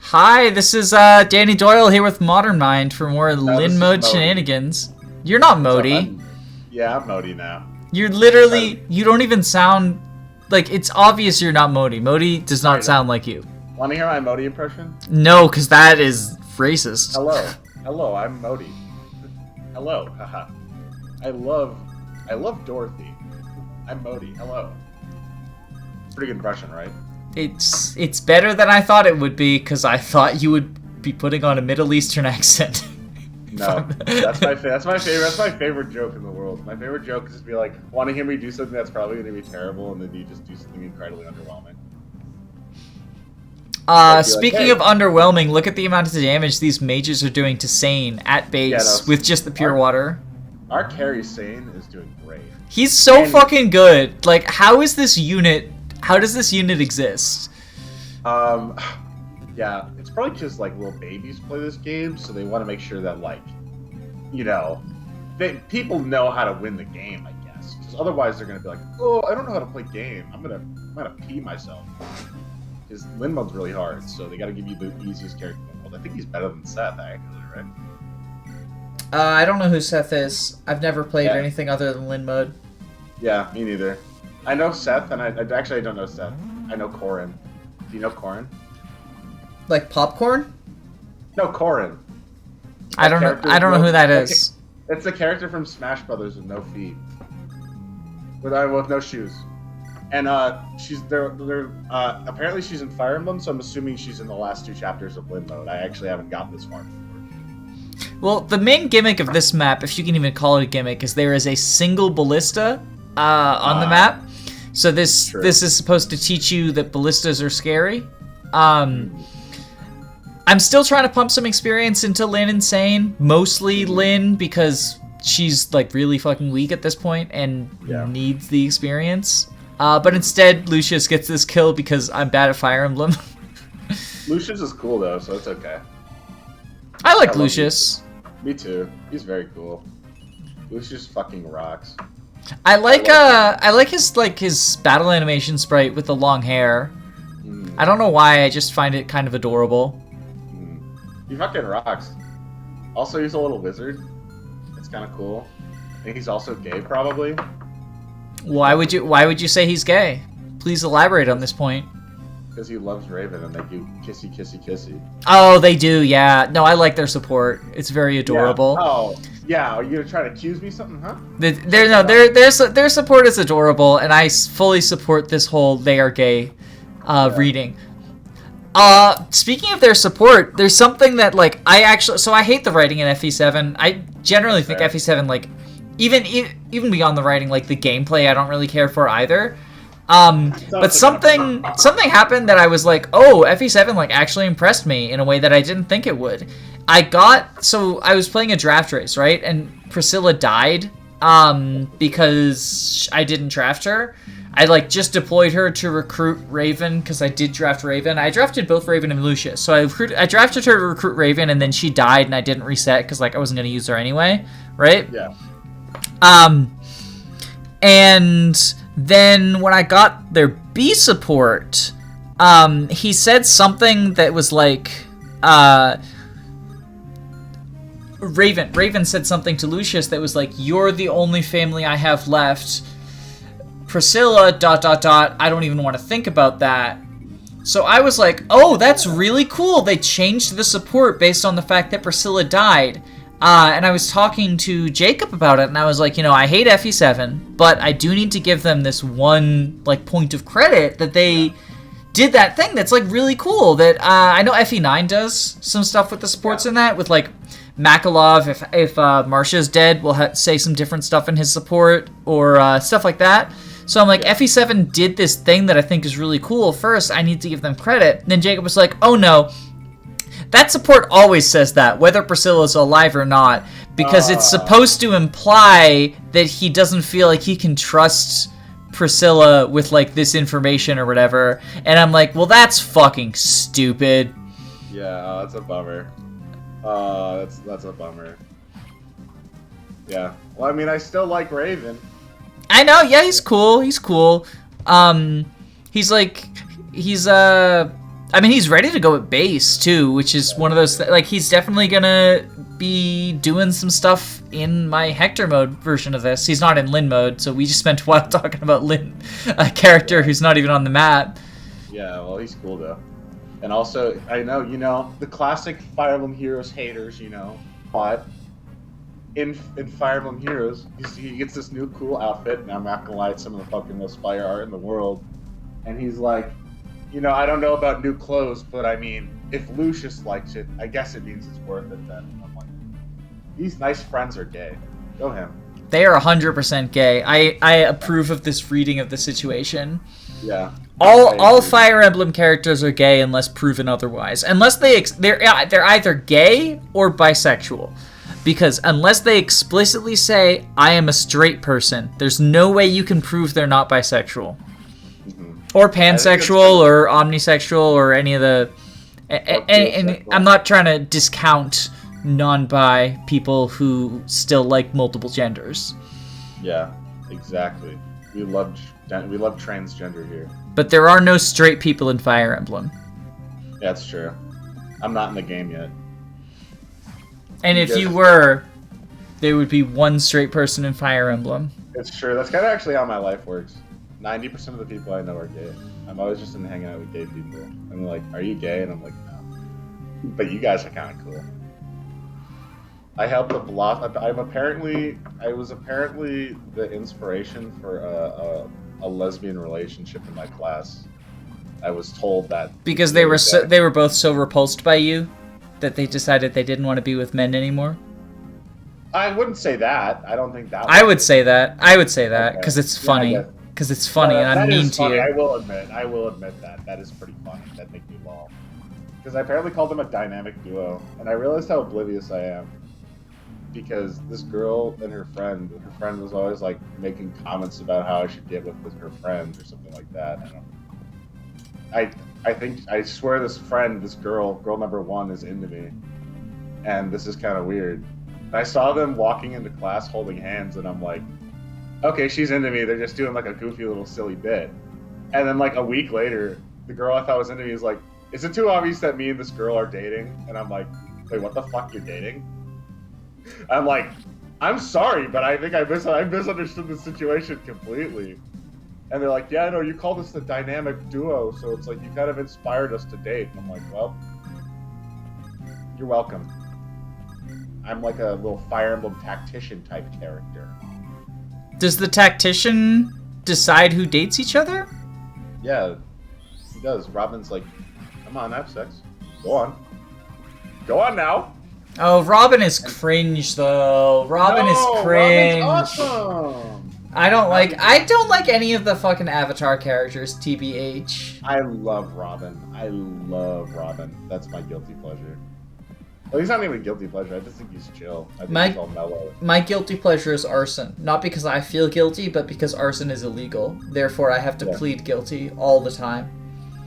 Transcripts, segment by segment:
Hi, this is Danny Doyle here with Modern Mind for more Lin Mode shenanigans. You're not Modi. Yeah, I'm Modi now. You're literally, you don't even sound, like, it's obvious you're not Modi. Modi does not sound like you. Want to hear my Modi impression? No, because that is racist. Hello, I'm Modi. Hello, haha. I love Dorothy. I'm Modi, hello. Pretty good impression, right? It's better than I thought it would be, because I thought you would be putting on a Middle Eastern accent. No, that's my favorite joke in the world. My favorite joke is just be like, want to hear me do something that's probably going to be terrible, and then you just do something incredibly underwhelming. Speaking of underwhelming, look at the amount of damage these mages are doing to Sane at base with just the pure water. Our carry Sane is doing great. He's so fucking good. Like, how does this unit exist? Yeah, it's probably just like little babies play this game, so they want to make sure that, like, you know, people know how to win the game, I guess. Because otherwise they're gonna be like, oh, I don't know how to play game. I'm gonna pee myself. Because Lin mode's really hard, so they got to give you the easiest character in the world. I think he's better than Seth, actually, right? I don't know who Seth is. I've never played anything other than Lin mode. Yeah, me neither. I know Seth, and I don't know Seth. I know Corrin. Do you know Corrin? Like popcorn? No, Corrin. I don't know who that is. It's the character from Smash Brothers with no feet, with no shoes, and she's there. Apparently she's in Fire Emblem, so I'm assuming she's in the last 2 chapters of Lin mode. I actually haven't gotten this far. Well, the main gimmick of this map, if you can even call it a gimmick, is there is a single ballista on the map. So this is supposed to teach you that ballistas are scary. I'm still trying to pump some experience into Lin and Sane. Mostly Lin, because she's like really fucking weak at this point and needs the experience. But instead, Lucius gets this kill because I'm bad at Fire Emblem. Lucius is cool though, so it's okay. I like Lucius. Me too. He's very cool. Lucius fucking rocks. I like his battle animation sprite with the long hair. I don't know why, I just find it kind of adorable. He fucking rocks. Also, he's a little wizard. It's kind of cool. I think he's also gay, probably. Why would you say he's gay? Please elaborate on this point. Because he loves Raven and they do kissy kissy kissy. Oh, they do, yeah. No, I like their support. It's very adorable. Yeah. Oh, yeah. Are you gonna try to accuse me of something, huh? Their support is adorable, and I fully support this whole they are gay reading. Speaking of their support, there's something that, like, I hate the writing in FE7. I generally think FE7, like, even beyond the writing, like, the gameplay I don't really care for either. But something happened that I was like, oh, FE7, like, actually impressed me in a way that I didn't think it would. I was playing a draft race, right? And Priscilla died, because I didn't draft her. I, like, just deployed her to recruit Raven, because I did draft Raven. I drafted both Raven and Lucius. So I drafted her to recruit Raven, and then she died, and I didn't reset, because, like, I wasn't going to use her anyway, right? Yeah. And then when I got their B support, he said something that was like, Raven said something to Lucius that was like, you're the only family I have left. Priscilla, ... I don't even want to think about that. So I was like, oh, that's really cool. They changed the support based on the fact that Priscilla died. And I was talking to Jacob about it, and I was like, you know, I hate FE7, but I do need to give them this one, like, point of credit that they did that thing that's, like, really cool. That I know FE9 does some stuff with the supports in that, with, like, Makalov, if Marcia's dead, will say some different stuff in his support, or stuff like that. So I'm like, FE7 did this thing that I think is really cool. First, I need to give them credit. And then Jacob was like, oh no, that support always says that, whether Priscilla's alive or not, because it's supposed to imply that he doesn't feel like he can trust Priscilla with, like, this information or whatever. And I'm like, well, that's fucking stupid. Yeah, that's a bummer. That's a bummer. Yeah. Well, I mean, I still like Raven. I know, yeah, he's cool. He's cool. I I mean, he's ready to go at base, too, which is one of those... Like, he's definitely gonna be doing some stuff in my Hector mode version of this. He's not in Lyn mode, so we just spent a while talking about Lyn, a character who's not even on the map. Yeah, well, he's cool, though. And also, I know, you know, the classic Fire Emblem Heroes haters, you know, but in Fire Emblem Heroes, he gets this new cool outfit, and I'm not gonna lie, it's some of the fucking most fire art in the world. And he's like, you know, I don't know about new clothes, but I mean, if Lucius likes it, I guess it means it's worth it then. And I'm like, these nice friends are gay. Go him. They are 100% gay. I approve of this reading of the situation. Yeah. All Fire Emblem characters are gay unless proven otherwise. Unless they're either gay or bisexual. Because unless they explicitly say, I am a straight person, there's no way you can prove they're not bisexual. Mm-hmm. Or pansexual, or omnisexual, or any of the... And I'm not trying to discount non-bi people who still like multiple genders. Yeah, exactly. We love transgender here. But there are no straight people in Fire Emblem. Yeah, that's true. I'm not in the game yet. And if you were, there would be one straight person in Fire Emblem. It's true. That's kind of actually how my life works. 90% of the people I know are gay. I'm always just in hanging out with gay people. And they're like, are you gay? And I'm like, no. But you guys are kind of cool. I helped a lot. I was apparently the inspiration for a lesbian relationship in my class. I was told that because they were both so repulsed by you that they decided they didn't want to be with men anymore. I wouldn't say that. I don't think that. I would say that because it's funny. Because it's funny and I'm mean to you. I will admit that. That is pretty funny. That makes me laugh. Because I apparently called them a dynamic duo, and I realized how oblivious I am. Because this girl and her friend was always like making comments about how I should get with her friends or something like that. I swear this girl number one is into me, and this is kind of weird. And I saw them walking into class holding hands, and I'm like, okay, she's into me. They're just doing like a goofy little silly bit. And then like a week later, the girl I thought was into me is like, is it too obvious that me and this girl are dating? And I'm like, wait, what the fuck, you're dating? I'm like, I'm sorry, but I think I misunderstood the situation completely. And they're like, yeah, no, you call this the dynamic duo, so it's like you kind of inspired us to date. And I'm like, well, you're welcome. I'm like a little Fire Emblem tactician type character. Does the tactician decide who dates each other? Yeah, he does. Robin's like, come on, have sex. Go on. Go on now. Oh, Robin is cringe though. Robin is cringe. Robin's awesome. I don't like any of the fucking Avatar characters, TBH. I love Robin. That's my guilty pleasure. Well, he's not even a guilty pleasure. I just think he's chill. I think he's all mellow. My guilty pleasure is arson. Not because I feel guilty, but because arson is illegal. Therefore, I have to plead guilty all the time.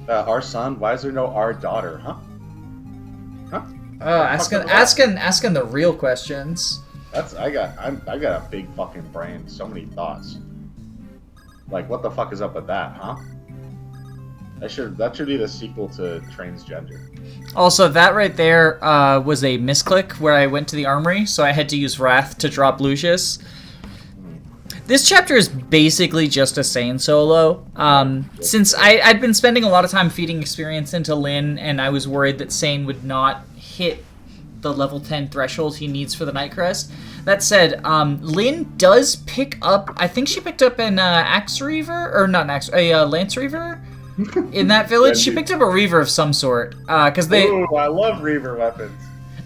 Our son? Why is there no our daughter? Huh? Asking the real questions. I got a big fucking brain. So many thoughts. Like, what the fuck is up with that, huh? That should be the sequel to Transgender. Also, that right there was a misclick where I went to the Armory, so I had to use Wrath to drop Lucius. This chapter is basically just a Saiyan solo. Since I'd been spending a lot of time feeding experience into Lyn, and I was worried that Saiyan would not hit the level 10 threshold he needs for the Night Crest. That said, Lyn does pick up, I think she picked up an Axe Reaver, or not an Axe, a Lance Reaver in that village. She picked up a Reaver of some sort, because they... Ooh, I love Reaver weapons.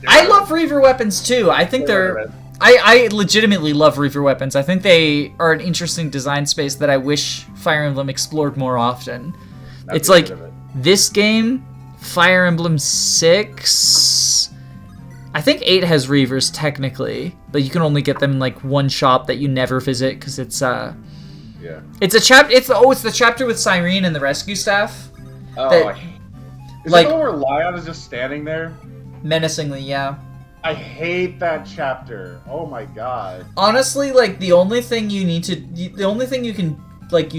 I love Reaver weapons too. I think I legitimately love Reaver weapons. I think they are an interesting design space that I wish Fire Emblem explored more often. It's like, this game, Fire Emblem 6... I think 8 has Reavers technically, but you can only get them in like one shop that you never visit because it's it's a chapter. It's the chapter with Cyrene and the rescue staff. Oh, is that the one where Lion is just standing there? Menacingly, yeah. I hate that chapter. Oh my god. Honestly, like the only thing you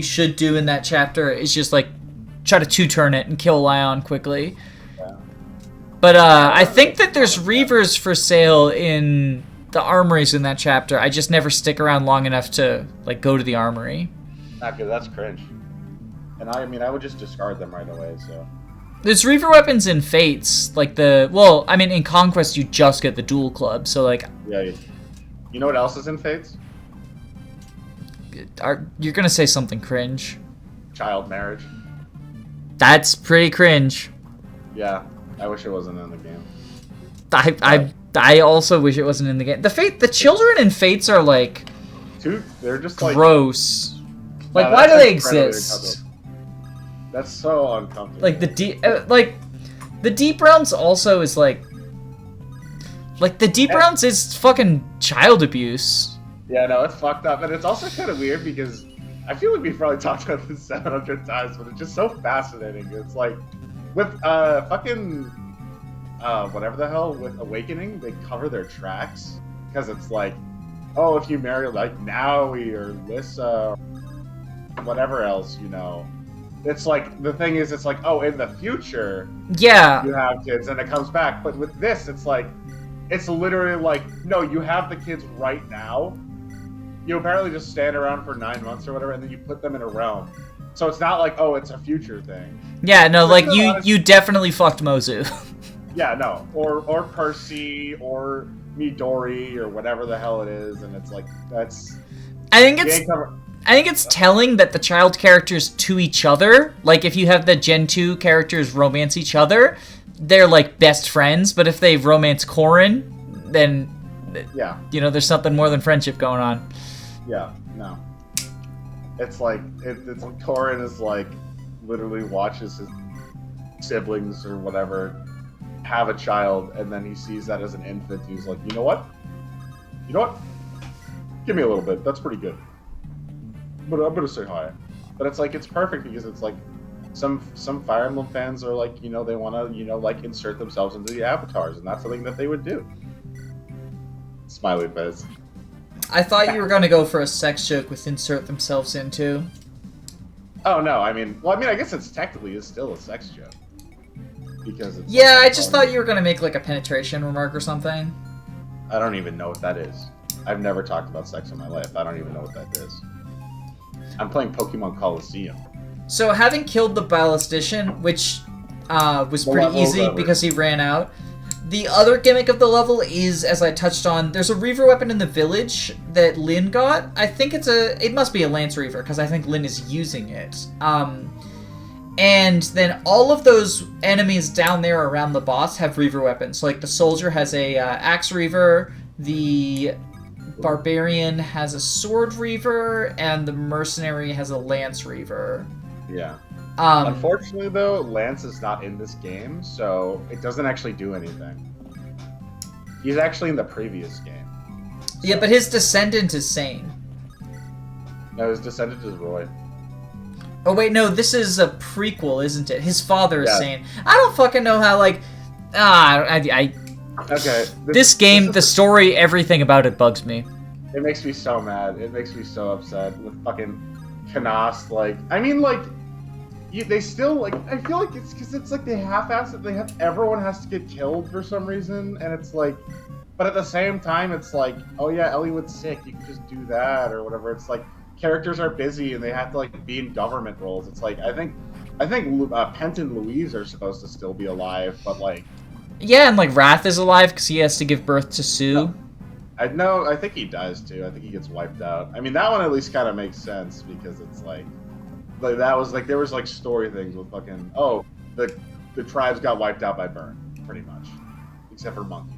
should do in that chapter is just like try to two-turn it and kill Lion quickly. Yeah. But I think that there's Reavers for sale in the armories in that chapter. I just never stick around long enough to like go to the armory. Not good. That's cringe. And I mean, I would just discard them right away. So there's Reaver weapons in Fates, like in Conquest you just get the dual club. So like, yeah. You know what else is in Fates? You're gonna say something cringe. Child marriage. That's pretty cringe. Yeah, I wish it wasn't in the game. I also wish it wasn't in the game. The children in Fates are like, dude, they're just like gross. Like, why do they exist? That's so uncomfortable. Like the deep realms also is like the deep realms is fucking child abuse. Yeah, no, it's fucked up, and it's also kind of weird because I feel like we've probably talked about this 700 times, but it's just so fascinating. It's like with whatever the hell with Awakening, they cover their tracks because it's like, oh, if you marry like Naui or Lissa, whatever else, you know. It's like the thing is, it's like, oh, in the future, yeah, you have kids, and it comes back. But with this, it's like, it's literally like, no, you have the kids right now. You apparently just stand around for 9 months or whatever, and then you put them in a realm. So it's not like, oh, it's a future thing. Yeah, no, like you definitely fucked Mozu. Yeah, no, or Percy or Midori or whatever the hell it is, and it's like that's. I think it's telling that the child characters to each other, like if you have the Gen 2 characters romance each other, they're like best friends. But if they romance Corrin, then yeah, you know, there's something more than friendship going on. Yeah, no. It's like it's like Corrin is like literally watches his siblings or whatever have a child, and then he sees that as an infant. He's like, you know what? Give me a little bit. That's pretty good. But I'm gonna say hi. But it's like it's perfect because it's like some Fire Emblem fans are like, you know, they want to, you know, like insert themselves into the avatars, and that's something that they would do. Smiley face. I thought you were gonna go for a sex joke with insert themselves into. Oh no, I guess it's technically is still a sex joke. Because it's yeah, I just thought you were gonna make like a penetration remark or something. I don't even know what that is. I've never talked about sex in my life. I don't even know what that is. I'm playing Pokemon Coliseum. So having killed the ballistician, which was pretty easy because he ran out. The other gimmick of the level is, as I touched on, there's a Reaver weapon in the village that Lyn got. I think it must be a Lance Reaver, because I think Lyn is using it. And then all of those enemies down there around the boss have Reaver weapons. So, like, the soldier has a Axe Reaver, the Barbarian has a Sword Reaver, and the Mercenary has a Lance Reaver. Yeah. Unfortunately, though, Lance is not in this game, so it doesn't actually do anything. He's actually in the previous game. So. Yeah, but his descendant is sane. No, his descendant is Roy. Oh, wait, no, this is a prequel, isn't it? His father is sane. I don't fucking know how, like... Okay. This game, the story, everything about it bugs me. It makes me so mad. It makes me so upset with fucking Canas, like... I mean, like... They still, like, I feel like it's because it's like they half-ass it. Everyone has to get killed for some reason, and it's like, but at the same time, it's like, oh yeah, Eliwood's sick, you can just do that, or whatever. It's like, characters are busy, and they have to, like, be in government roles. It's like, I think Pent and Louise are supposed to still be alive, but, like... Yeah, and, like, Wrath is alive because he has to give birth to Sue. No, I think he dies, too. I think he gets wiped out. I mean, that one at least kind of makes sense, because it's like that was like there was like story things with fucking the tribes got wiped out by burn pretty much, except for Monkey.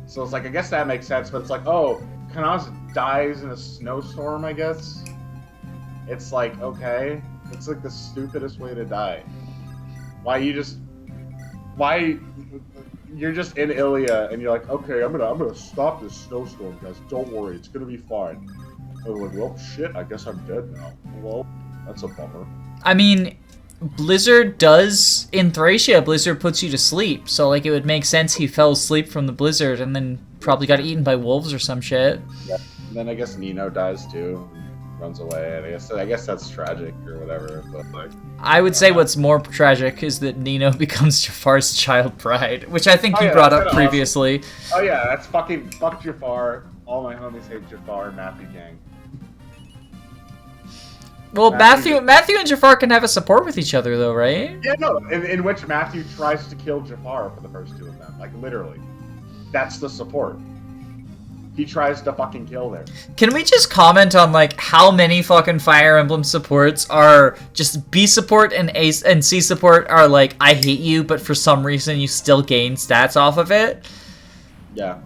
So it's like I guess that makes sense, but it's like Canas dies in a snowstorm. I guess it's like okay, it's like the stupidest way to die. Why you're just in Ilia and you're like okay, I'm gonna stop this snowstorm, guys. Don't worry, it's gonna be fine. I was like, well, shit, I guess I'm dead now. Well, that's a bummer. I mean, Blizzard does, in Thracia, Blizzard puts you to sleep. So, like, it would make sense he fell asleep from the blizzard and then probably got eaten by wolves or some shit. Yeah. And then I guess Nino dies, too. runs away, and I guess that's tragic or whatever. But like, I would say what's more tragic is that Nino becomes Jafar's child bride, which I think you brought up previously. Awesome. Oh yeah, that's fucking fuck Jafar. All my homies hate Jafar and Matthew gang. Well, Matthew and Jafar can have a support with each other, though, right? Yeah, no. In which Matthew tries to kill Jafar for the first two of them, like literally. That's the support. He tries to fucking kill them. Can we just comment on like how many fucking Fire Emblem supports are just B support and A and C support are like I hate you, but for some reason you still gain stats off of it? Yeah,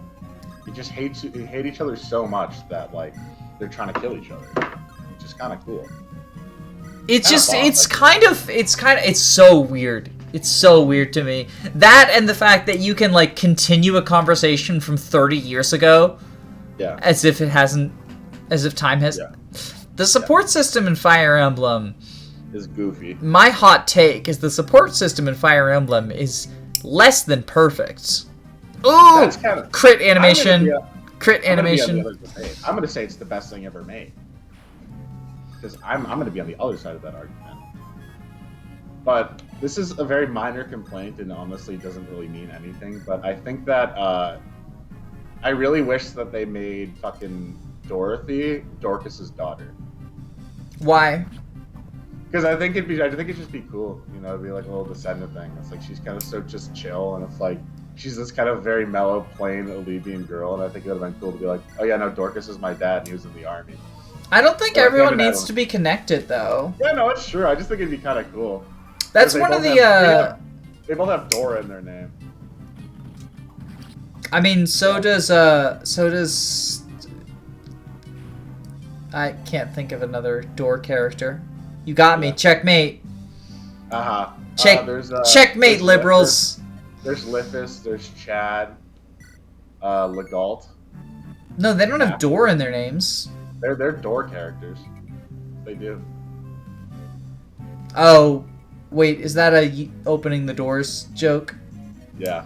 you just hate each other so much that like they're trying to kill each other, which is kind of cool. It's just it's so weird. It's so weird to me. That and the fact that you can like continue a conversation from 30 years ago. Yeah. As if time has. Yeah. The support system in Fire Emblem is goofy. My hot take is the support system in Fire Emblem is less than perfect. Ooh! Crit animation. Crit animation. I'm gonna say it's the best thing ever made. Because I'm gonna be on the other side of that argument. But this is a very minor complaint and honestly doesn't really mean anything. But I think that I really wish that they made fucking Dorothy Dorcas's daughter. Why? Because I think it'd just be cool, you know, it'd be like a little descendant thing. It's like she's kind of so just chill, and it's like she's this kind of very mellow, plain Olivian girl, and I think it would have been cool to be like, oh yeah, no, Dorcas is my dad, and he was in the army. I don't think everyone needs to be connected, though. Yeah, no, it's true. I just think it'd be kind of cool. That's one of the. They both have Dora in their name. I mean, so does. I can't think of another door character. You got me. Checkmate. Checkmate, liberals. There's Lithus. There's Chad. Legault. No, they don't have door in their names. They're door characters. They do. Oh, wait, is that a opening the doors joke? Yeah.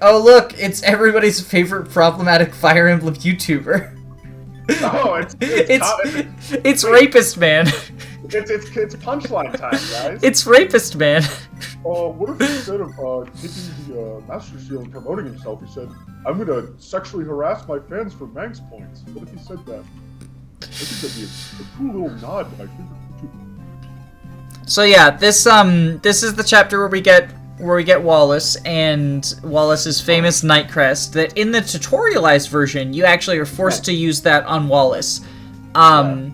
Oh, look, it's everybody's favorite problematic Fire Emblem YouTuber. Oh, it's Rapist Man. It's punchline time, guys. It's Rapist Man. What if instead of taking the Master Shield and promoting himself, he said, I'm gonna sexually harass my fans for Mangs points? What if he said that? I think that'd be a cool little nod to my favorite YouTuber. So yeah, this is the chapter where we get Wallace and Wallace's famous Night Crest. That in the tutorialized version, you actually are forced to use that on Wallace. I'm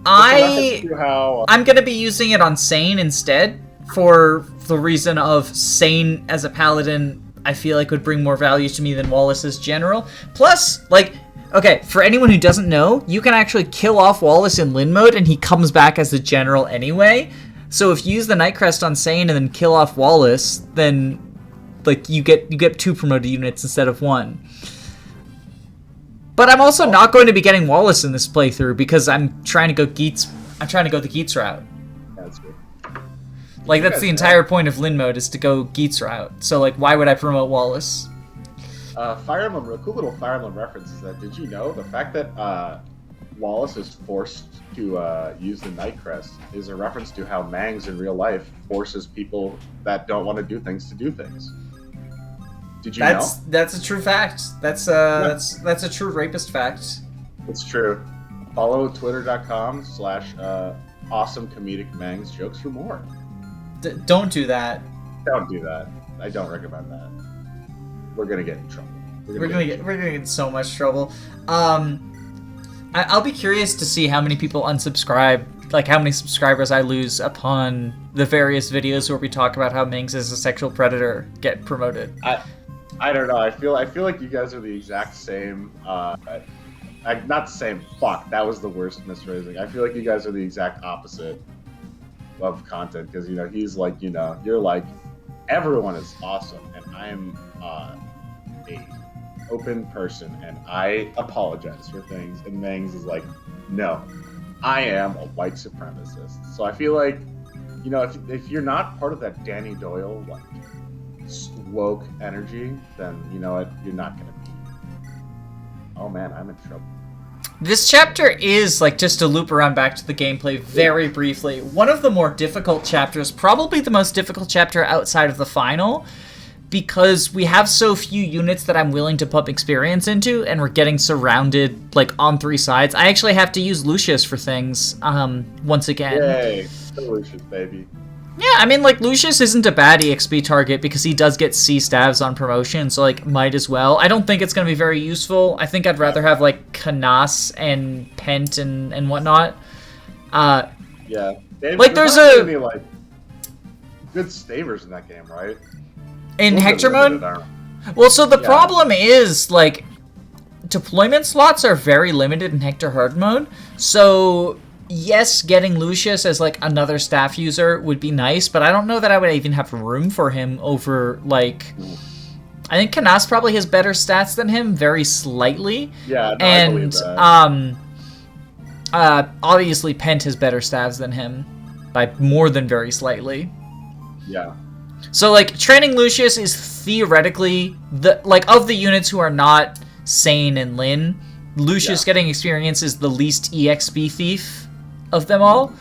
gonna be using it on Sane instead for the reason of Sane as a paladin. I feel like would bring more value to me than Wallace's general. Plus, like, okay, for anyone who doesn't know, you can actually kill off Wallace in Lin mode, and he comes back as the general anyway. So if you use the Night Crest on Sane and then kill off Wallace, then like you get 2 promoted units instead of 1. But I'm also not going to be getting Wallace in this playthrough because I'm trying to go the Geats route. That's good. Like that's the entire point of Lin mode is to go Geats route. So like why would I promote Wallace? Fire Emblem, a cool little Fire Emblem reference is that did you know the fact that Wallace is forced to use the Night Crest is a reference to how Mangs in real life forces people that don't want to do things to do things. Did you know? That's a true fact. That's a true rapist fact. It's true. Follow twitter.com/awesome comedic Mangs jokes for more. Don't do that. Don't do that. I don't recommend that. We're gonna get in trouble. We're gonna get in so much trouble. I'll be curious to see how many people unsubscribe, like how many subscribers I lose upon the various videos where we talk about how Mangs is a sexual predator get promoted. I don't know. I feel like you guys are the exact same. Not the same. Fuck, that was the worst misphrasing. I feel like you guys are the exact opposite of content because he's like you're like everyone is awesome and I'm a open person and I apologize for things and Mangs is like no, I am a white supremacist. So I feel like if you're not part of that Danny Doyle like woke energy, then you know what, you're not gonna be. Oh man, I'm in trouble. This chapter is, like, just to loop around back to the gameplay very briefly, one of the more difficult chapters, probably the most difficult chapter outside of the final, because we have so few units that I'm willing to pump experience into, and we're getting surrounded, like, on 3 sides. I actually have to use Lucius for things, once again. Yay, Lucius, baby. Yeah, I mean, like, Lucius isn't a bad EXP target because he does get C stabs on promotion, so, like, might as well. I don't think it's going to be very useful. I think I'd rather have, like, Canas and Pent and whatnot. Yeah. Like, there's any, like, good stavers in that game, right? In Hector mode? Well, so the problem is, like, deployment slots are very limited in Hector hard mode, so... Yes, getting Lucius as, like, another staff user would be nice, but I don't know that I would even have room for him over, like... I think Canas probably has better stats than him, very slightly. Yeah, no, and, I believe that. Obviously Pent has better stats than him, by more than very slightly. Yeah. So, like, training Lucius is theoretically, of the units who are not Sane and Lin, Lucius getting experience is the least EXP thief of them all.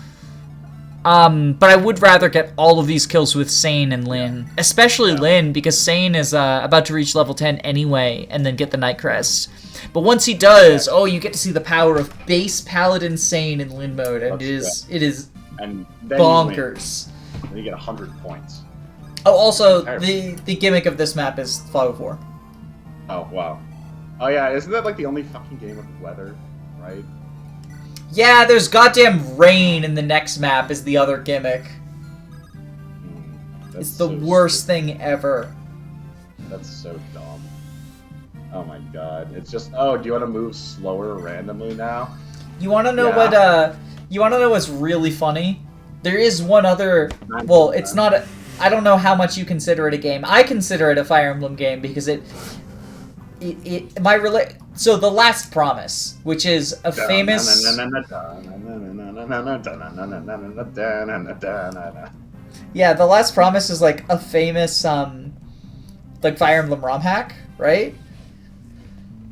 But I would rather get all of these kills with Sane and Lin. Especially Lin, because Sane is about to reach level 10 anyway, and then get the Night Crest. But once he does, you get to see the power of base Paladin Sane in Lin mode, and it is and bonkers. Then you get 100 points. Oh, also, the gimmick of this map is Fog of War. Oh, wow. Oh yeah, isn't that like the only fucking game with weather, right? Yeah, there's goddamn rain in the next map is the other gimmick. It's the worst thing ever. That's so dumb. Oh my god. It's just, do you want to move slower randomly now? You want to know what, you want to know what's really funny? There is one other, well, it's not a, I don't know how much you consider it a game. I consider it a Fire Emblem game because so The Last Promise, which is a famous... Yeah, The Last Promise is like a famous, like Fire Emblem ROM hack, right?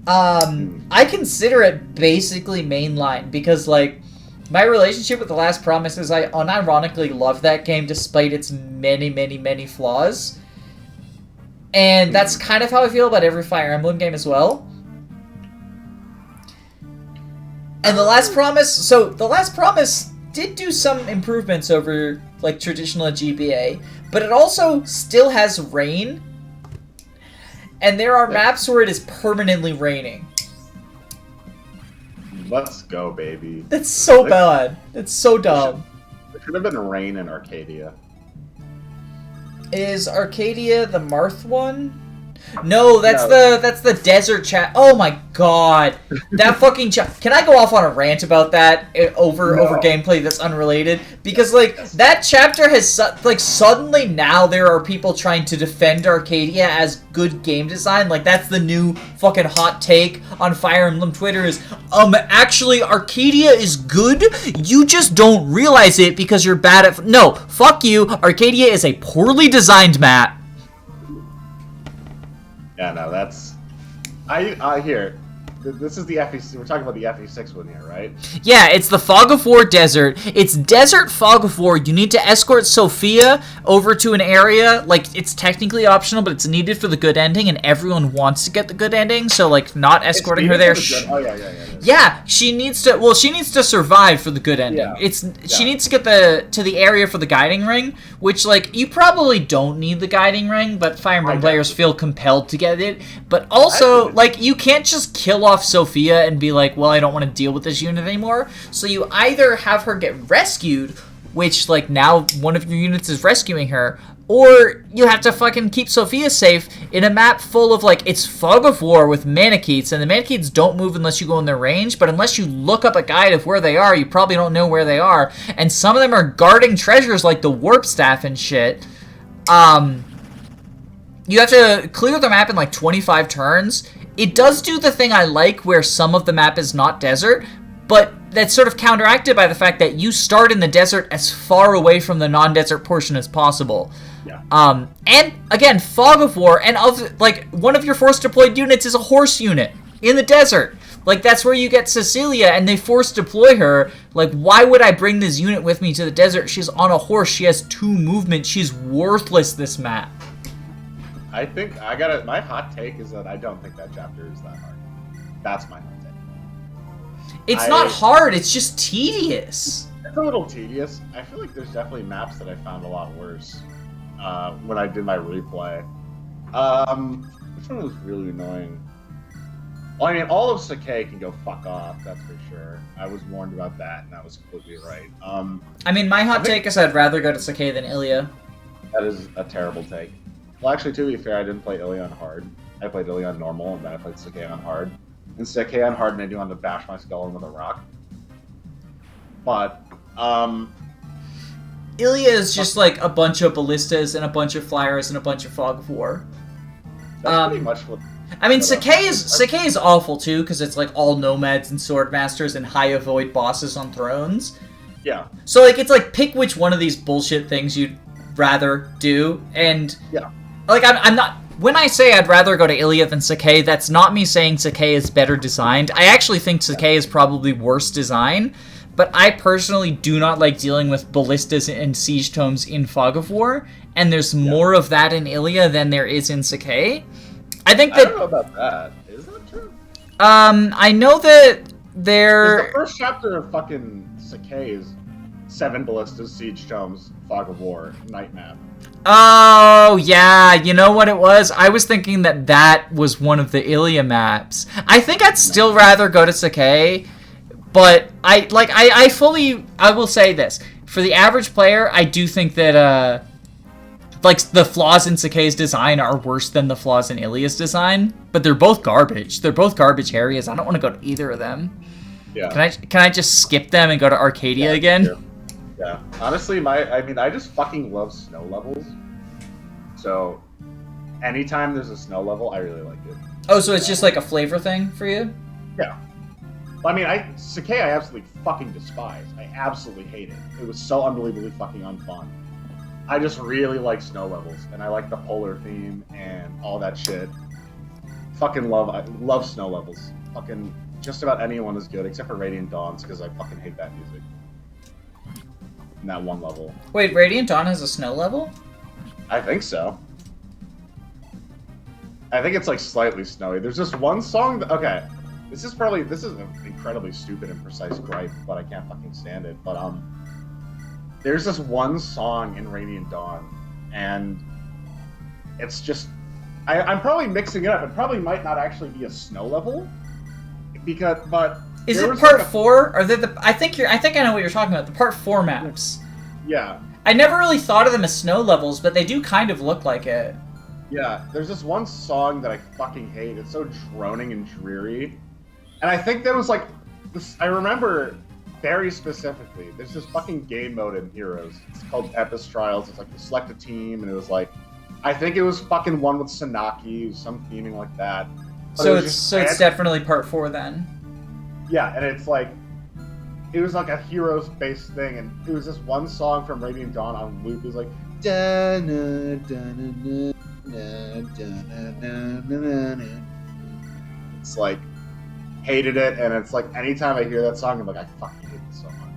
I consider it basically mainline because, like, my relationship with The Last Promise is I unironically love that game despite its many, many, many flaws. And that's kind of how I feel about every Fire Emblem game as well. And The Last Promise did do some improvements over, like, traditional GBA, but it also still has rain, and there are maps where it is permanently raining. Let's go, baby. That's so bad. It's so dumb. There should have been rain in Arcadia. Is Arcadia the Marth one? No, that's the desert chat. Oh my god, that fucking chat. Can I go off on a rant about that over gameplay that's unrelated? Because like that chapter has suddenly now there are people trying to defend Arcadia as good game design. Like that's the new fucking hot take on Fire Emblem Twitter is actually Arcadia is good. You just don't realize it because you're bad at no. Fuck you. Arcadia is a poorly designed map. Yeah, no, that's... I hear. This is the FE... We're talking about the FE6 one here, right? Yeah, it's the Fog of War desert. It's desert Fog of War. You need to escort Sophia over to an area. Like, it's technically optional, but it's needed for the good ending, and everyone wants to get the good ending, so, like, not escorting her there... Yeah, she needs to... Well, she needs to survive for the good ending. Yeah. She needs to get to the area for the guiding ring, which, like, you probably don't need the guiding ring, but Fire Emblem players feel compelled to get it. But also, like, you can't just kill off Sophia and be like, well, I don't want to deal with this unit anymore. So you either have her get rescued, which, like, now one of your units is rescuing her, or you have to fucking keep Sophia safe in a map full of, like, it's Fog of War with Manakeets, and the Manakeets don't move unless you go in their range, but unless you look up a guide of where they are, you probably don't know where they are, and some of them are guarding treasures like the Warp Staff and shit. You have to clear the map in, like, 25 turns. It does do the thing I like where some of the map is not desert, but that's sort of counteracted by the fact that you start in the desert as far away from the non-desert portion as possible. Yeah. And, again, Fog of War, and like, one of your force deployed units is a horse unit in the desert, Like, that's where you get Cecilia, and they force deploy her. Like, why would I bring this unit with me to the desert? She's on a horse. She has 2 movement. She's worthless, this map. I think my hot take is that I don't think that chapter is that hard. That's my hot take. It's not hard. It's just tedious. It's a little tedious. I feel like there's definitely maps that I found a lot worse when I did my replay. Which one was really annoying? Well, I mean, all of Sakai can go fuck off, that's for sure. I was warned about that, and that was completely right. I mean, my hot take is I'd rather go to Sakai than Ilia. That is a terrible take. Well, actually, to be fair, I didn't play Ilia on hard. I played Ilia on normal, and then I played Sakai on hard. And Sakai on hard made me want to bash my skull in with a rock. But, Ilia is just like a bunch of ballistas and a bunch of flyers and a bunch of fog of war. That's pretty much what... I mean, Sakai is awful too, because it's like all nomads and sword masters and high avoid bosses on thrones. Yeah. So like it's like pick which one of these bullshit things you'd rather do, and yeah, like I'm not. When I say I'd rather go to Ilia than Sakai, that's not me saying Sakai is better designed. I actually think Sakai is probably worse design, but I personally do not like dealing with ballistas and siege tomes in Fog of War, and there's more of that in Ilia than there is in Sakai. I think that... I don't know about that. Is that true? I know that there... The first chapter of fucking Sakai is 7 ballistas, siege tomes, Fog of War, night map. Oh, yeah, you know what it was? I was thinking that was one of the Ilia maps. I think I'd still rather go to Sakai, but I will say this. For the average player, I do think that, like, the flaws in Sakai's design are worse than the flaws in Ilia's design, but they're both garbage. They're both garbage areas. I don't want to go to either of them. Yeah. Can I just skip them and go to Arcadia again? Sure. Yeah. Honestly, I just fucking love snow levels. So, anytime there's a snow level, I really like it. Oh, so it's just like a flavor thing for you? Yeah. I mean, Sakai I absolutely fucking despise. I absolutely hate it. It was so unbelievably fucking unfun. I just really like snow levels, and I like the polar theme and all that shit. I love snow levels. Fucking just about anyone is good, except for Radiant Dawns, because I fucking hate that music. In that one level. Wait, Radiant Dawn has a snow level? I think so. I think it's like slightly snowy. There's just one song that, okay, this is an incredibly stupid and precise gripe, but I can't fucking stand it. But there's this one song in Radiant Dawn, and it's just I'm probably mixing it up. It probably might not actually be a snow level, but is it part 4? Or I think I know what you're talking about. The part 4 maps. Yeah. I never really thought of them as snow levels, but they do kind of look like it. Yeah, there's this one song that I fucking hate. It's so droning and dreary. And I think that was like this. I remember very specifically. There's this fucking game mode in Heroes. It's called Epis Trials. It's like you select a team, and it was like, I think it was fucking one with Sanaki, some theming like that. But so it's definitely part 4 then. Yeah, and it's like, it was like a Heroes-based thing, and it was this one song from Radiant Dawn on loop. It was like, it's like, hated it, and it's like, anytime I hear that song, I'm like, I fucking hate this so much.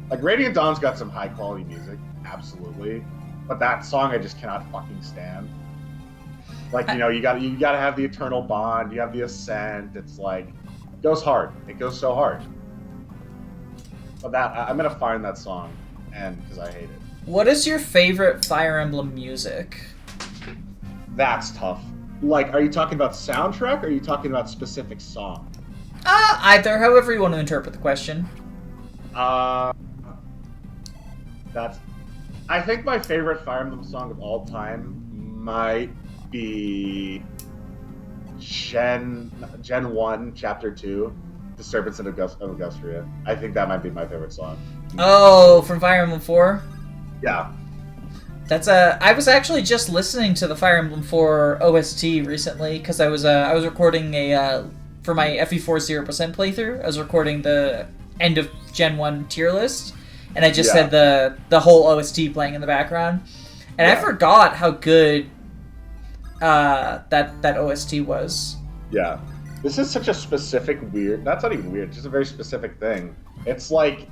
Like, Radiant Dawn's got some high-quality music, absolutely, but that song I just cannot fucking stand. Like, you know, you gotta have the Eternal Bond, you have the Ascent, it's like, it goes hard. It goes so hard. But I'm gonna find that song, and because I hate it. What is your favorite Fire Emblem music? That's tough. Like, are you talking about soundtrack, or are you talking about specific song? Either. However you want to interpret the question. I think my favorite Fire Emblem song of all time might be Gen 1, Chapter 2, Disturbance in Augustria. I think that might be my favorite song. Oh, from Fire Emblem 4? Yeah. I was actually just listening to the Fire Emblem 4 OST recently, because I was recording for my FE4 0% playthrough, I was recording the end of Gen 1 tier list, and I just had the whole OST playing in the background, and I forgot how good that OST was. Yeah. This is such a specific weird. That's not even weird. Just a very specific thing. It's like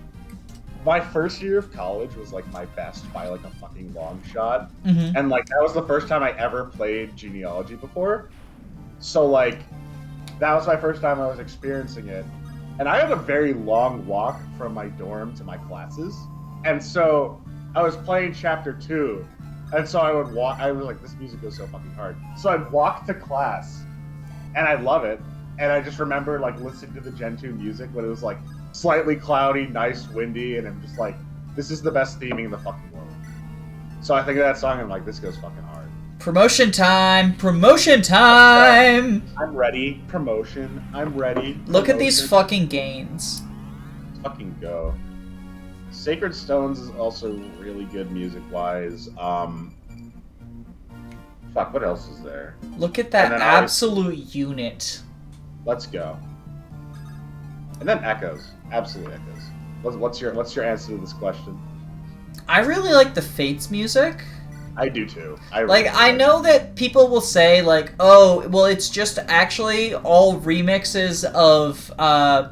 my first year of college was like my best by like a fucking long shot, and like that was the first time I ever played Genealogy before. So like that was my first time I was experiencing it, and I had a very long walk from my dorm to my classes, and so I was playing chapter 2, and so I would walk. I was like, this music goes so fucking hard. So I'd walk to class, and I love it. And I just remember like listening to the Gen 2 music when it was like slightly cloudy, nice, windy, and I'm just like, this is the best theming in the fucking world. So I think of that song and I'm like, this goes fucking hard. Promotion time! Promotion time! I'm ready. Promotion. I'm ready. Look at these fucking gains. Let's fucking go. Sacred Stones is also really good music-wise. Fuck, what else is there? Look at that absolute unit. Let's go. And then Echoes. Absolute Echoes. What's your answer to this question? I really like the Fates music. I do too. I know that people will say like, oh, well, it's just actually all remixes of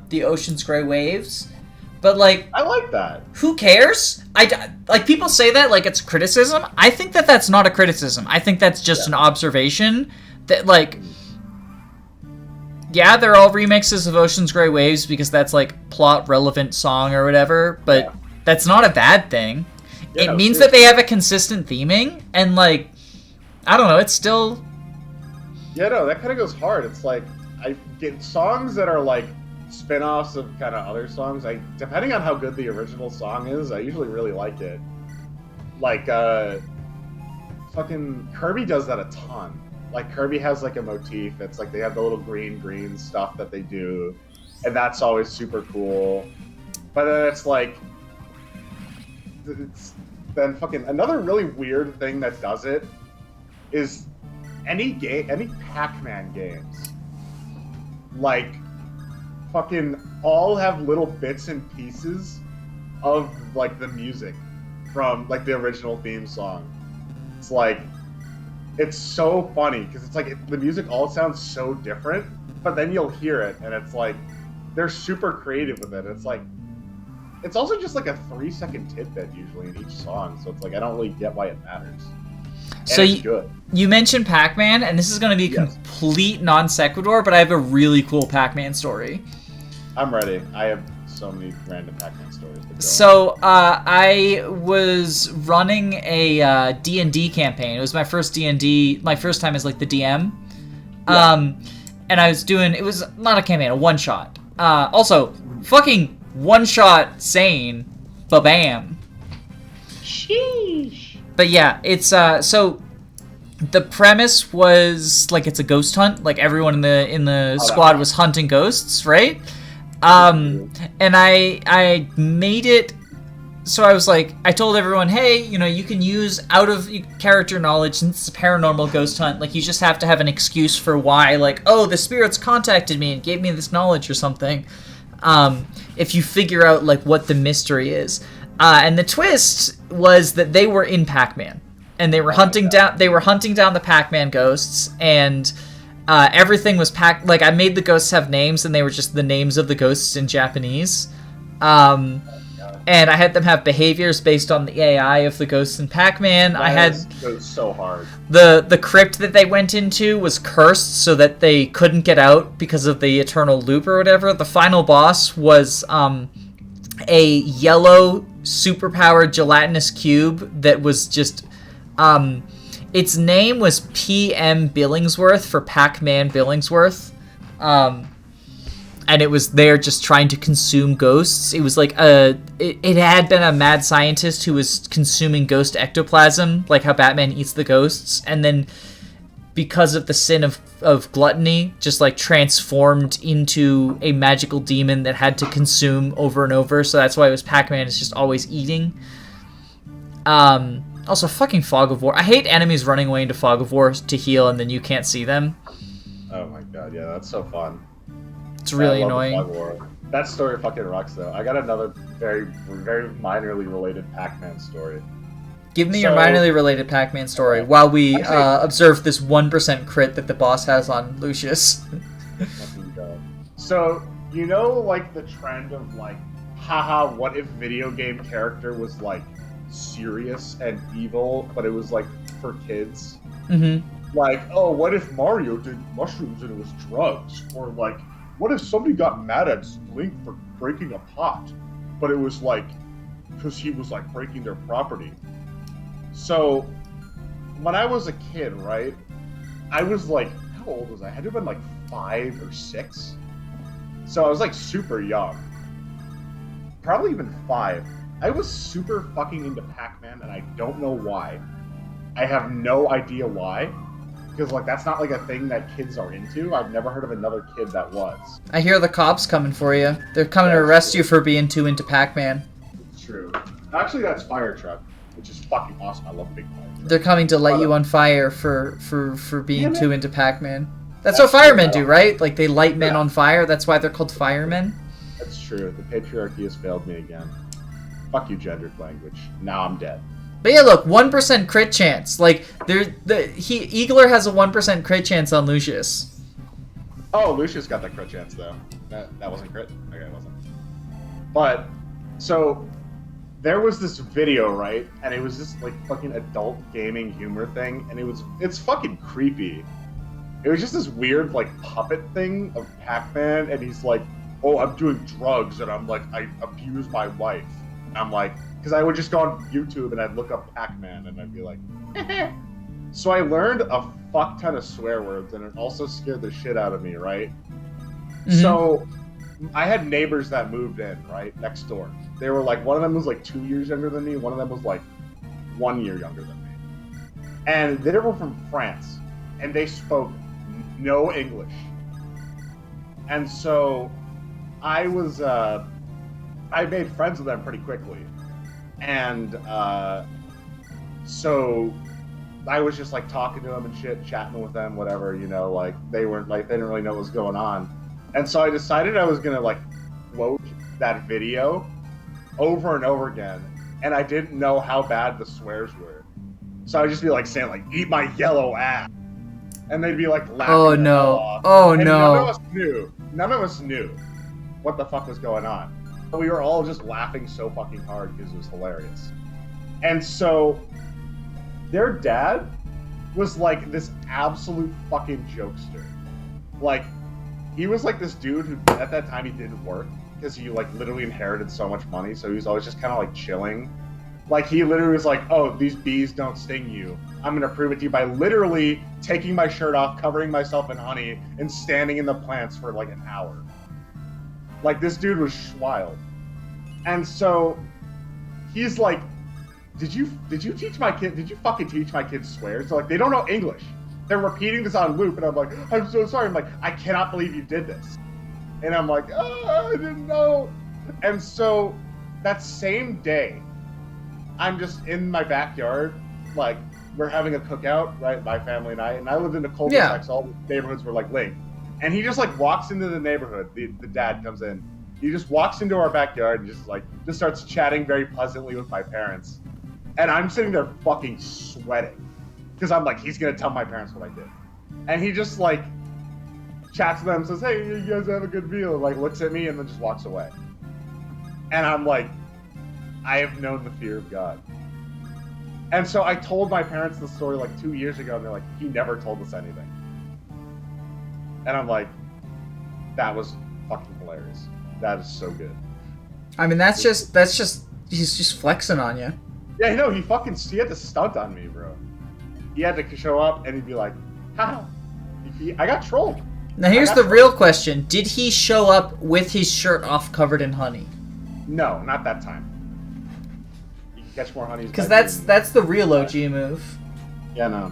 the Ocean's Grey Waves. But like, I like that. Who cares? Like people say that like it's criticism. I think that that's not a criticism. I think that's just an observation that like, yeah, they're all remixes of Ocean's Grey Waves because that's like plot relevant song or whatever. But that's not a bad thing. It means that they have a consistent theming and like, I don't know. It's still. Yeah, no, that kind of goes hard. It's like I get songs that are like spin-offs of kind of other songs. Depending on how good the original song is, I usually really like it. Like fucking Kirby does that a ton. Like Kirby has like a motif. It's like they have the little green stuff that they do, and that's always super cool. But then it's like then fucking another really weird thing that does it is any Pac-Man games like fucking all have little bits and pieces of like the music from like the original theme song. It's like it's so funny because it's like the music all sounds so different, but then you'll hear it and it's like they're super creative with it. It's like it's also just like a 3-second tidbit usually in each song, so it's like I don't really get why it matters. And so you mentioned Pac-Man, and this is going to be a complete non sequitur, but I have a really cool Pac-Man story. I'm ready. I have so many random Pac-Man stories. So I was running a D&D campaign. It was my first D&D, my first time as like the DM. And I was doing, it was not a campaign, a one-shot. Also, fucking one-shot sane, ba-bam. Sheesh. But yeah, it's, so the premise was like it's a ghost hunt. Like everyone in the squad was hunting ghosts, right? And I made it so I was like, I told everyone, hey, you know, you can use out of character knowledge since it's a paranormal ghost hunt. Like, you just have to have an excuse for why, like, oh, the spirits contacted me and gave me this knowledge or something. If you figure out, like, what the mystery is. And the twist was that they were in Pac-Man. And they were hunting down the Pac-Man ghosts, and everything was like, I made the ghosts have names, and they were just the names of the ghosts in Japanese. And I had them have behaviors based on the AI of the ghosts in Pac-Man. It was so hard. The crypt that they went into was cursed so that they couldn't get out because of the eternal loop or whatever. The final boss was a yellow superpowered gelatinous cube that was just its name was PM Billingsworth for Pac-Man Billingsworth. And it was there just trying to consume ghosts. It was like it had been a mad scientist who was consuming ghost ectoplasm, like how Batman eats the ghosts, and then because of the sin of gluttony, just like transformed into a magical demon that had to consume over and over. So that's why it was Pac-Man is just always eating. Also, fucking Fog of War. I hate enemies running away into Fog of War to heal and then you can't see them. Oh my god, yeah, that's so fun. It's really annoying. That story fucking rocks, though. I got another very, very minorly related Pac-Man story. Give me your minorly related Pac-Man story while we observe this 1% crit that the boss has on Lucius. So, you know, like, the trend of, like, haha, what if video game character was, like, serious and evil, but it was, like, for kids? Mm-hmm. Like, oh, what if Mario did mushrooms and it was drugs? Or, like, what if somebody got mad at Link for breaking a pot, but it was, like, because he was, like, breaking their property? So, when I was a kid, right, I was, like, how old was I? I had to have been, like, 5 or 6. So I was, like, super young. Probably even 5. I was super fucking into Pac-Man, and I don't know why. I have no idea why. Because, like, that's not, like, a thing that kids are into. I've never heard of another kid that was. I hear the cops coming for you. They're coming to arrest you for being too into Pac-Man. It's true. Actually, that's Fire Truck, which is fucking awesome. I love Big Fire Truck. They're coming to light you on fire for being too into Pac-Man. That's what firemen do, right? Like, they light men on fire. That's why they're called firemen. That's true. The patriarchy has failed me again. Fuck you, gendered language. Now I'm dead. But yeah, look, 1% crit chance. Like, Eagler has a 1% crit chance on Lucius. Oh, Lucius got that crit chance, though. That wasn't crit? Okay, it wasn't. But, so, there was this video, right? And it was this, like, fucking adult gaming humor thing, and it's fucking creepy. It was just this weird, like, puppet thing of Pac-Man, and he's like, oh, I'm doing drugs, and I'm like, I abuse my wife. And I'm like, because I would just go on YouTube and I'd look up Pac-Man, and I'd be like, So I learned a fuck ton of swear words, and it also scared the shit out of me, right? Mm-hmm. So I had neighbors that moved in, right, next door. They were like, one of them was like 2 years younger than me, one of them was like 1 year younger than me. And they were from France, and they spoke no English. And so I made friends with them pretty quickly. And so I was just like talking to them and shit, chatting with them, whatever, you know, like they didn't really know what was going on. And so I decided I was gonna like quote that video over and over again, and I didn't know how bad the swears were. So I'd just be like saying like, eat my yellow ass. And they'd be like laughing. Oh no. Oh no. None of us knew what the fuck was going on. We were all just laughing so fucking hard because it was hilarious. And so their dad was like this absolute fucking jokester. Like, he was like this dude who at that time he didn't work because he like literally inherited so much money, so he was always just kind of like chilling. Like, he literally was like, oh, these bees don't sting you. I'm gonna prove it to you by literally taking my shirt off, covering myself in honey, and standing in the plants for like an hour. Like, this dude was wild. And so he's like, did you fucking teach my kids swears? So like, they don't know English. They're repeating this on loop, and I'm like, I'm so sorry. I'm like, I cannot believe you did this. And I'm like, oh, I didn't know. And so that same day, I'm just in my backyard, like, we're having a cookout, right, my family and I lived in a cul-de-sac, so all the neighborhoods were, like, linked. And he just, like, walks into the neighborhood, the dad comes in. He just walks into our backyard and just starts chatting very pleasantly with my parents. And I'm sitting there fucking sweating. Because I'm like, he's going to tell my parents what I did. And he just, like, chats with them, says, hey, you guys have a good meal, and, like, looks at me and then just walks away. And I'm like, I have known the fear of God. And so I told my parents the story like 2 years ago, and they're like, he never told us anything. And I'm like, that was fucking hilarious. That is so good. I mean, that's just, he's just flexing on you. Yeah, no, he had to stunt on me, bro. He had to show up, and he'd be like, how? I got trolled. Now here's the real question. Did he show up with his shirt off covered in honey? No, not that time. Catch more honeys. Because that's the real OG move. Yeah, no.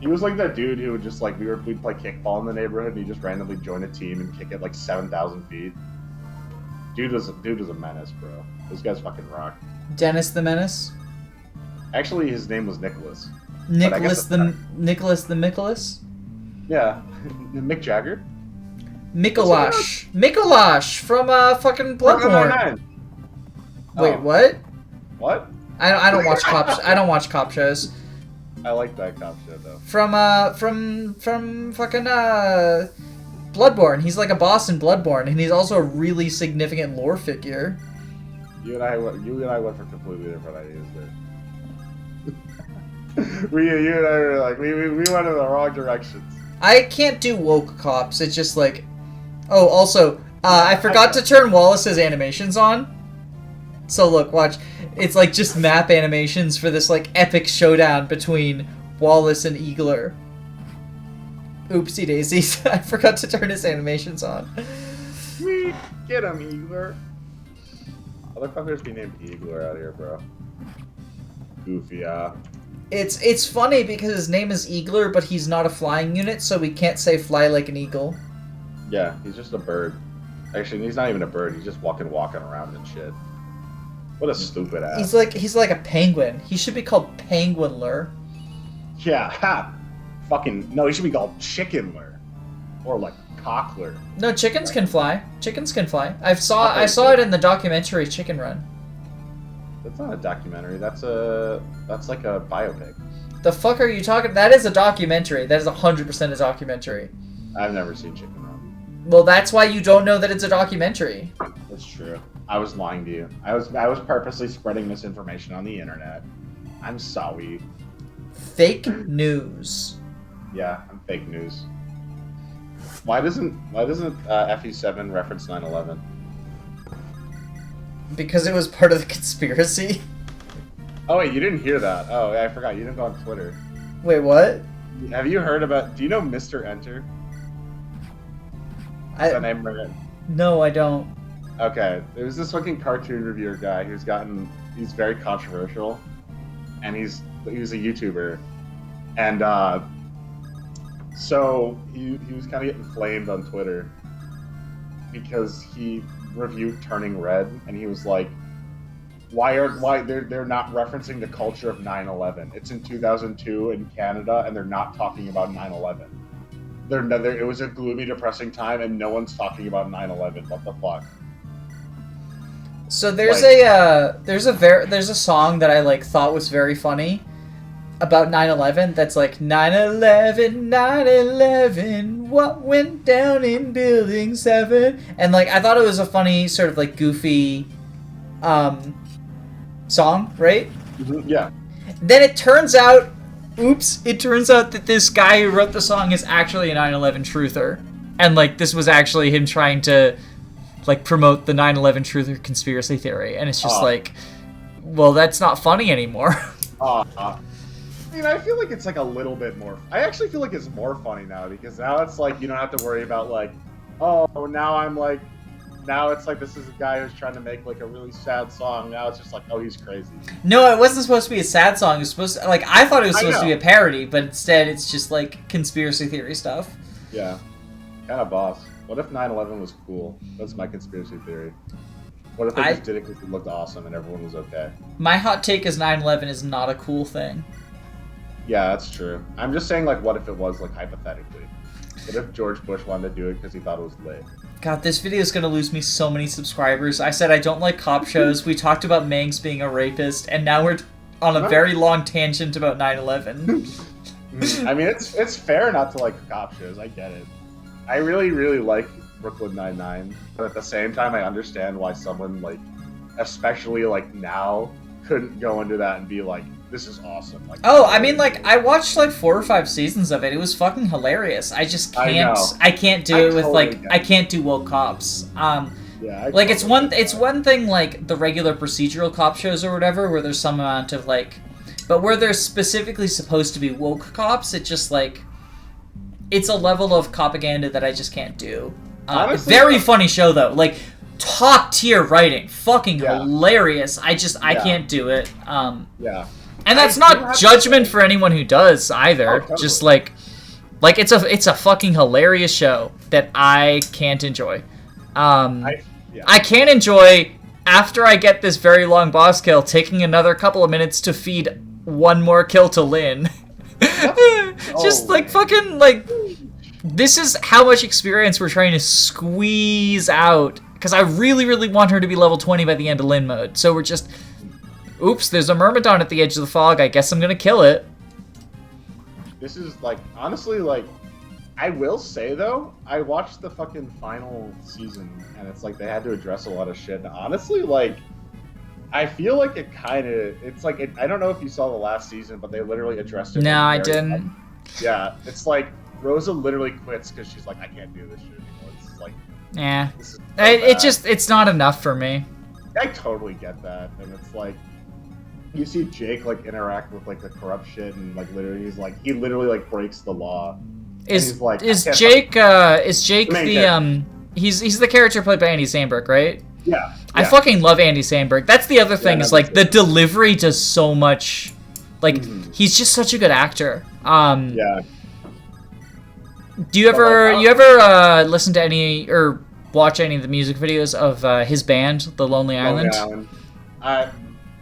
He was like that dude who would just like we'd play kickball in the neighborhood, and he just randomly join a team and kick it like 7,000 feet. Dude was a menace, bro. Those guys fucking rock. Dennis the Menace. Actually, his name was Nicholas. Nicholas the Nicholas. Yeah, Mick Jagger. Mikolash from fucking Bloodborne. Wait, what? What? I don't watch cops. I don't watch cop shows. I like that cop show though. From fucking Bloodborne. He's like a boss in Bloodborne, and he's also a really significant lore figure. You and I went for completely different ideas there. You and I were like, we went in the wrong directions. I can't do woke cops. It's just like, oh, also, I forgot to turn Wallace's animations on. So look, watch. It's like just map animations for this like epic showdown between Wallace and Eagler. Oopsie daisies. I forgot to turn his animations on. Sweet. Get him, Eagler. Motherfuckers be named Eagler out here, bro. Goofy, It's funny because his name is Eagler, but he's not a flying unit, so we can't say fly like an eagle. Yeah, he's just a bird. Actually, he's not even a bird. He's just walking around and shit. What a stupid ass. He's like a penguin. He should be called Penguinler. Yeah, ha! Fucking no, he should be called Chickenler, or like Cockler. No, chickens can fly. Chickens can fly. I saw it in the documentary Chicken Run. That's not a documentary. That's like a biopic. The fuck are you talking? That is a documentary. That is 100% a documentary. I've never seen Chicken Run. Well, that's why you don't know that it's a documentary. That's true. I was lying to you. I was purposely spreading misinformation on the internet. I'm sorry. Fake news. Yeah, I'm fake news. Why doesn't FE7 reference 9/11? Because it was part of the conspiracy. Oh wait, you didn't hear that. Oh, yeah, I forgot. You didn't go on Twitter. Wait, what? Have you heard about? Do you know Mr. Enter? Is that name right? No, I don't. Okay, there's this fucking cartoon reviewer guy he's very controversial, and he's a YouTuber, and so he was kind of getting flamed on Twitter because he reviewed Turning Red, and he was like, why they're not referencing the culture of 9/11? It's in 2002 in Canada, and they're not talking about 9/11. It was a gloomy, depressing time, and no one's talking about 9/11. What the fuck? So there's a song that I like thought was very funny about 9/11. That's like 9/11, 9/11. What went down in Building 7? And like I thought it was a funny sort of like goofy, song, right? Mm-hmm, yeah. Then it turns out that this guy who wrote the song is actually a 9/11 truther. And like this was actually him trying to like promote the 9/11 truther conspiracy theory. And it's just like, well, that's not funny anymore. I mean, I feel like it's like a little bit more. I actually feel like it's more funny now because now it's like you don't have to worry about like, oh, now it's like this is a guy who's trying to make like a really sad song. Now it's just like, oh, he's crazy. No, it wasn't supposed to be a sad song. It was supposed to, like I thought it was supposed to be a parody, but instead it's just like conspiracy theory stuff. Yeah, kind of boss. What if 9/11 was cool? That's my conspiracy theory. What if they just did it because it looked awesome and everyone was okay? My hot take is 9/11 is not a cool thing. Yeah, that's true. I'm just saying, like, what if it was, like, hypothetically? What if George Bush wanted to do it because he thought it was lit? God, this video is going to lose me so many subscribers. I said I don't like cop shows. We talked about Mangs being a rapist, and now we're on a very long tangent about 9/11. I mean, it's fair not to like cop shows. I get it. I really, really like Brooklyn Nine-Nine, but at the same time, I understand why someone, like, especially, like, now, couldn't go into that and be like, this is awesome. Like, oh, I mean, like, I watched, like, 4 or 5 seasons of it. It was fucking hilarious. I just can't, I can't do it with, like, I can't do woke cops. Yeah, like, it's one thing, like, the regular procedural cop shows or whatever, where there's some amount of, like, but where they're specifically supposed to be woke cops, it just, like, it's a level of propaganda that I just can't do. Honestly, very funny show, though. Like, top tier writing. Fucking hilarious. I can't do it. Yeah. And that's not judgment for anyone who does either. Oh, totally. Just like it's a fucking hilarious show that I can't enjoy. I can't enjoy after I get this very long boss kill, taking another couple of minutes to feed one more kill to Lynn. Just like fucking like this is how much experience we're trying to squeeze out. Because I really, really want her to be level 20 by the end of Lynn mode. So we're just... Oops, there's a Myrmidon at the edge of the fog. I guess I'm gonna kill it. This is, like, honestly, like, I will say though, I watched the fucking final season, and it's like they had to address a lot of shit. And honestly, like, I feel like it's like I don't know if you saw the last season, but they literally addressed it. No, I didn't. Yeah, it's like Rosa literally quits because she's like, I can't do this shit anymore. This is like, yeah, this is so it's not enough for me. I totally get that, and it's like, you see Jake like interact with like the corrupt shit, and like literally he literally like breaks the law. Is Jake the he's the character played by Andy Samberg, right? Yeah. I fucking love Andy Samberg. That's the other thing, is like the delivery does so much. Like he's just such a good actor. Yeah. Do you ever listen to any or watch any of the music videos of his band, The Lonely Island?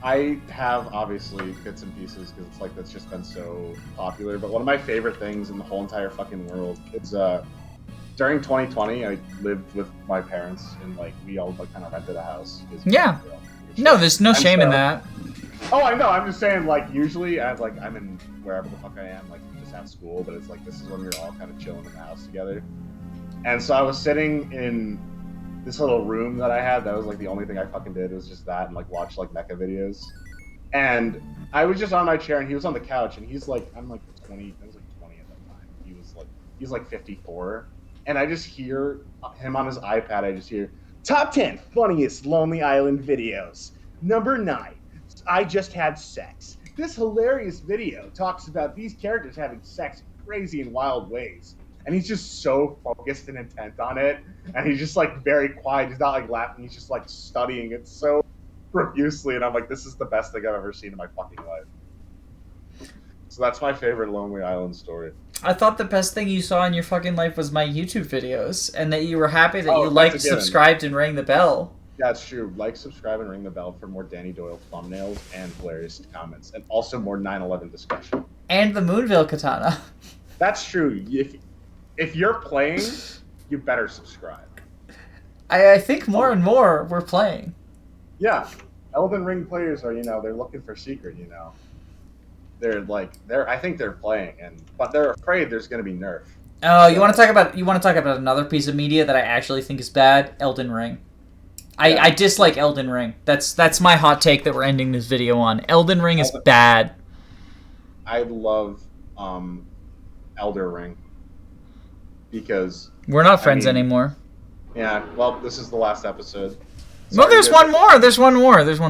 I have, obviously, bits and pieces, because it's like that's just been so popular. But one of my favorite things in the whole entire fucking world is during 2020, I lived with my parents, and like we all like kind of rented a house. Yeah. No, there's no shame in that. Oh, I know. I'm just saying, like, usually I'm in wherever the fuck I am, like just have school, but it's like this is when we're all kind of chilling in the house together. And so I was sitting in this little room that I had. That was like the only thing I fucking did, was just that and like watch like mecha videos. And I was just on my chair, and he was on the couch, and he's like, I'm like 20. I was like 20 at that time. He's like 54, and I just hear him on his iPad. I just hear top 10 funniest Lonely Island videos. Number 9. I just had sex. This hilarious video talks about these characters having sex in crazy and wild ways. And he's just so focused and intent on it. And he's just like very quiet. He's not like laughing. He's just like studying it so profusely. And I'm like, this is the best thing I've ever seen in my fucking life. So that's my favorite Lonely Island story. I thought the best thing you saw in your fucking life was my YouTube videos, and that you were happy that you liked, subscribed, and rang the bell. Yeah, it's true. Like, subscribe, and ring the bell for more Danny Doyle thumbnails and hilarious comments, and also more 9/11 discussion. And the Moonville Katana. That's true. If you're playing, you better subscribe. I think more and more we're playing. Yeah. Elden Ring players are, they're looking for secret, I think they're playing, but they're afraid there's going to be nerf. Oh, you want to talk about another piece of media that I actually think is bad? Elden Ring. Yeah. I dislike Elden Ring. That's my hot take that we're ending this video on. Elden Ring is bad. I love Elder Ring because we're not friends anymore. Yeah, well, this is the last episode. Well, there's one more. There's one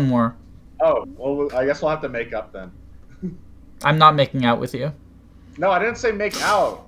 more. Oh, well, I guess we'll have to make up then. I'm not making out with you. No, I didn't say make out.